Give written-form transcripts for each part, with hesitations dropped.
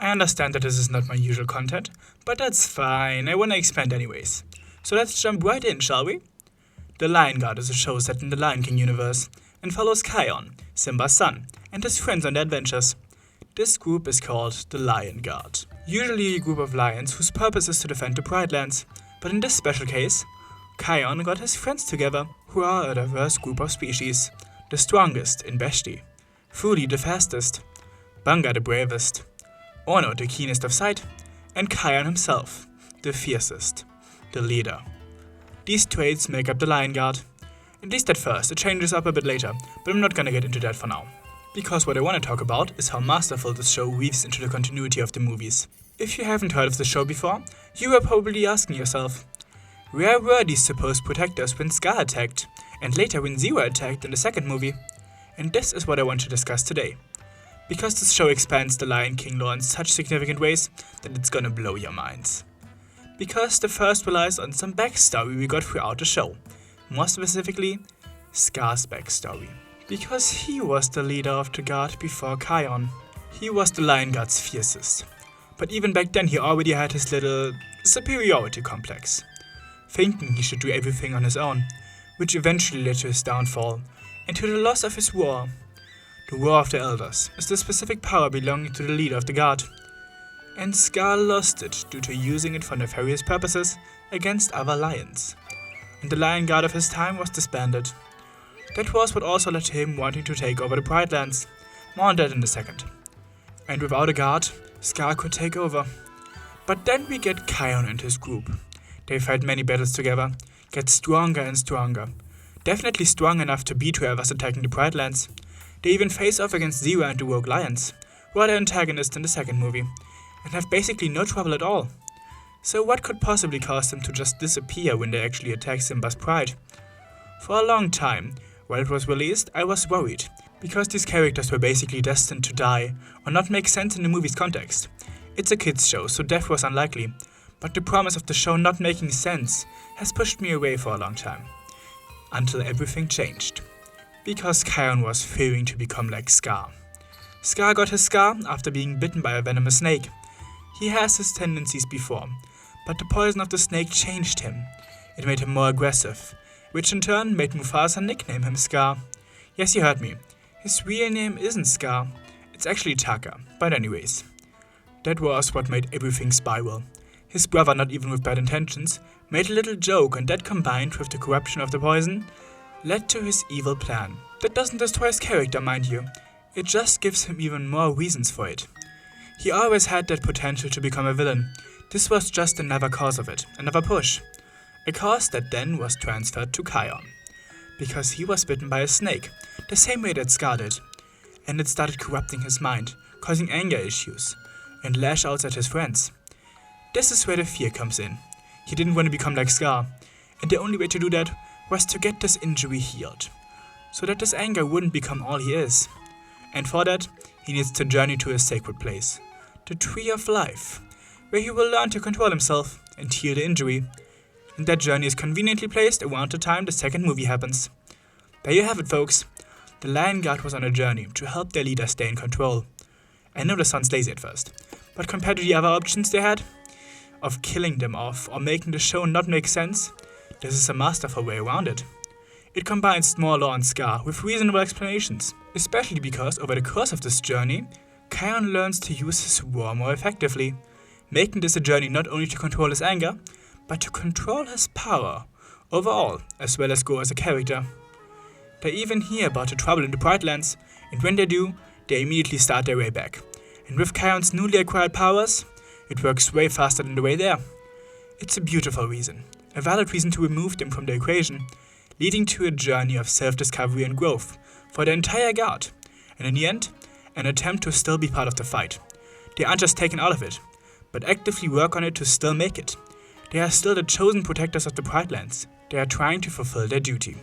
I understand that this is not my usual content, but that's fine, I wanna expand anyways. So let's jump right in, shall we? The Lion Guard is a show set in the Lion King universe and follows Kion, Simba's son, and his friends on their adventures. This group is called the Lion Guard. Usually a group of lions whose purpose is to defend the Pride Lands, but in this special case, Kion got his friends together, who are a diverse group of species. The strongest in Beshti, Fuli the fastest, Banga the bravest, Ono the keenest of sight, and Kion himself, the fiercest, the leader. These traits make up the Lion Guard. At least at first, it changes up a bit later, but I'm not gonna get into that for now. Because what I want to talk about is how masterful this show weaves into the continuity of the movies. If you haven't heard of the show before, you are probably asking yourself, where were these supposed protectors when Scar attacked, and later when Zero attacked in the second movie? And this is what I want to discuss today. Because this show expands the Lion King lore in such significant ways that it's gonna blow your minds. Because the first relies on some backstory we got throughout the show. More specifically, Scar's backstory. Because he was the leader of the guard before Kion. He was the Lion Guard's fiercest. But even back then he already had his little superiority complex. Thinking he should do everything on his own, which eventually led to his downfall, and to the loss of his war. The War of the Elders is the specific power belonging to the leader of the guard. And Scar lost it due to using it for nefarious purposes against other lions. And the Lion Guard of his time was disbanded. That was what also led to him wanting to take over the Pride Lands. More on that in a second. And without a guard, Scar could take over. But then we get Kion and his group. They fight many battles together, get stronger and stronger. Definitely strong enough to beat whoever's attacking the Pride Lands. They even face off against Zero and the Rogue Lions, who are the antagonists in the second movie, and have basically no trouble at all. So what could possibly cause them to just disappear when they actually attack Simba's pride? For a long time, while it was released, I was worried, because these characters were basically destined to die or not make sense in the movie's context. It's a kids show, so death was unlikely, but the promise of the show not making sense has pushed me away for a long time. Until everything changed. Because Kion was fearing to become like Scar. Scar got his scar after being bitten by a venomous snake. He has his tendencies before, but the poison of the snake changed him. It made him more aggressive, which in turn made Mufasa nickname him Scar. Yes, you heard me. His real name isn't Scar, it's actually Taka, but anyways. That was what made everything spiral. His brother, not even with bad intentions, made a little joke, and that combined with the corruption of the poison, led to his evil plan. That doesn't destroy his character, mind you. It just gives him even more reasons for it. He always had that potential to become a villain. This was just another cause of it, another push. A cause that then was transferred to Kion. Because he was bitten by a snake, the same way that Scar did. And it started corrupting his mind, causing anger issues, and lash outs at his friends. This is where the fear comes in. He didn't want to become like Scar, and the only way to do that was to get this injury healed, so that this anger wouldn't become all he is. And for that, he needs to journey to a sacred place, the Tree of Life, where he will learn to control himself and heal the injury. And that journey is conveniently placed around the time the second movie happens. There you have it, folks. The Lion Guard was on a journey to help their leader stay in control. I know this sounds lazy at first, but compared to the other options they had, of killing them off or making the show not make sense, this is a masterful way around it. It combines small lore and Scar with reasonable explanations, especially because over the course of this journey, Kion learns to use his roar more effectively, making this a journey not only to control his anger, but to control his power overall, as well as grow as a character. They even hear about the trouble in the Pride Lands, and when they do, they immediately start their way back. And with Kion's newly acquired powers, it works way faster than the way there. It's a beautiful reason, a valid reason to remove them from the equation, leading to a journey of self-discovery and growth for the entire guard, and in the end, an attempt to still be part of the fight. They aren't just taken out of it, but actively work on it to still make it. They are still the chosen protectors of the Pride Lands. They are trying to fulfill their duty.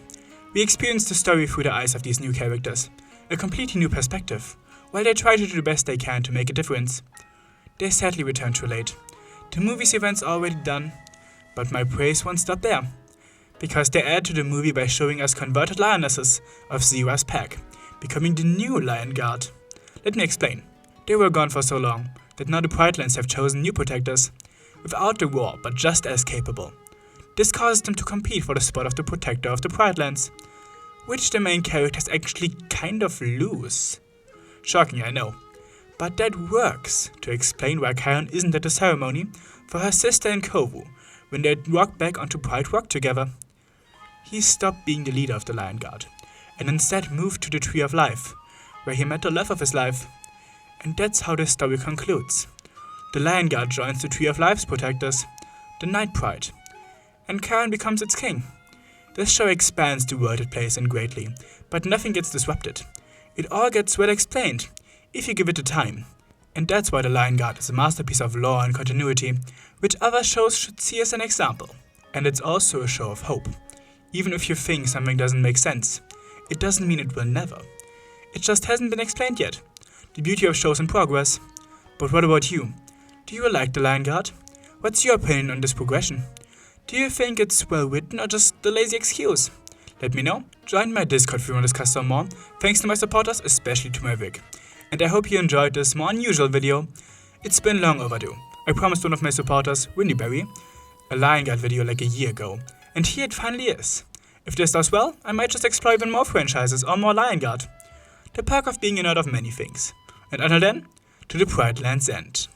We experience the story through the eyes of these new characters, a completely new perspective, while they try to do the best they can to make a difference. They sadly return too late. The movie's events are already done, but my praise won't stop there, because they add to the movie by showing us converted lionesses of Zira's pack, becoming the new Lion Guard. Let me explain. They were gone for so long, that now the Pride Lands have chosen new protectors, without the war but just as capable. This causes them to compete for the spot of the protector of the Pride Lands, which the main characters actually kind of lose. Shocking, I know, but that works to explain why Kion isn't at the ceremony for her sister in Kovu when they rock back onto Pride Rock together. He stopped being the leader of the Lion Guard and instead moved to the Tree of Life, where he met the love of his life. And that's how this story concludes. The Lion Guard joins the Tree of Life's protectors, the Night Pride, and Kion becomes its king. This show expands the world it plays in greatly, but nothing gets disrupted. It all gets well explained, if you give it the time. And that's why the Lion Guard is a masterpiece of lore and continuity, which other shows should see as an example. And it's also a show of hope. Even if you think something doesn't make sense, it doesn't mean it will never. It just hasn't been explained yet. The beauty of shows in progress. But what about you? Do you like the Lion Guard? What's your opinion on this progression? Do you think it's well written or just a lazy excuse? Let me know. Join my Discord if you want to discuss some more. Thanks to my supporters, especially to Maverick. And I hope you enjoyed this more unusual video. It's been long overdue. I promised one of my supporters, Winnieberry, a Lion Guard video like a year ago. And here it finally is. If this does well, I might just explore even more franchises or more Lion Guard. The perk of being a nerd of many things. And until then, to the Pride Land's end.